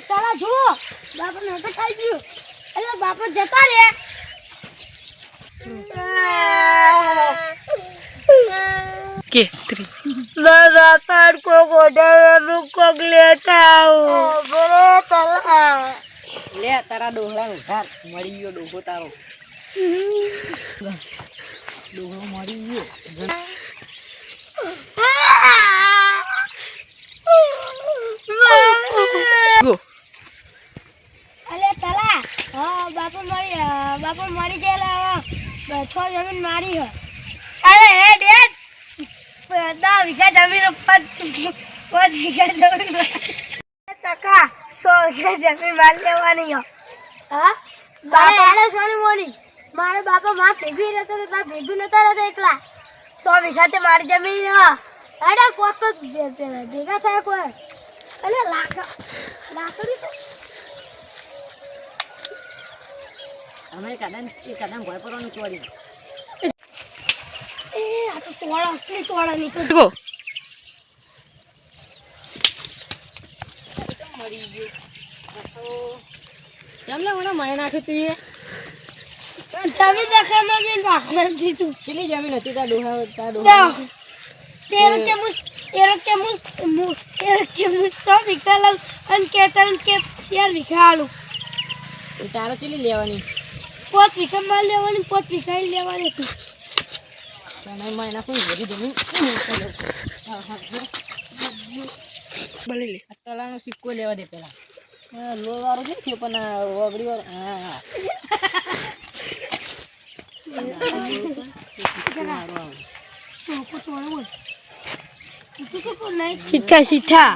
તારા જો બાપા ને તો ખાઈ ગયો એટલે બાપા જતા રે કે ત્રી દાદા તાર કો ગોડા રૂકો લેતા આવો બરે તલા લે તારા ડોહળા નો ઘર મળી ગયો ડોહો તારો ડોહો મળી ગયો ગો અલે તલા હા બાપા મરી ગયેલા છ જમીન મારી હે અરે હે ડેડ 10 વીઘા જમીન 5 વીઘા જમીન ટકા 100 વીઘા જમીન માર લેવાની હા બાપા આડે સોની મોની મારે બાપા માં ભેગી રહેતા હતા ભેગું નતા રહેતા એકલા 100 વીઘા તે મારી જમીન હ અરે પોતો ભેગા થાય કોઈ અલે લાકડી અમે કદમ ગોળ પરવાનું ચોરી એ આ તો ચોળા અસલી ચોળા ની તો ગો મરી ગયો તો જમલે મને મારી નાખી તું તમે દેખામાં બેન વાખર દીધું ચીલી જમીન હતી તા ડોહા તેર કે મુસ સો વીઘા લઉં અને કે શેર વીઘા આલું તારા ચીલી લેવાની 5 વીઘા માલ લેવાની 5 વીઘા લેવાની હતી તને મારી નાખું બધી જમીન ભલે લે તલાનો સિક્કો લેવા દે પેલા લોલ વાળો છે કે પણ વગડી વાળો હા સીઠા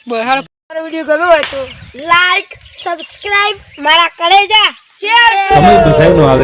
બહાર મારો વિડિયો ગમ્યો હોય તો લાઈક સબસ્ક્રાઇબ મારા કરેજા શેર સમય બધાયનો આવે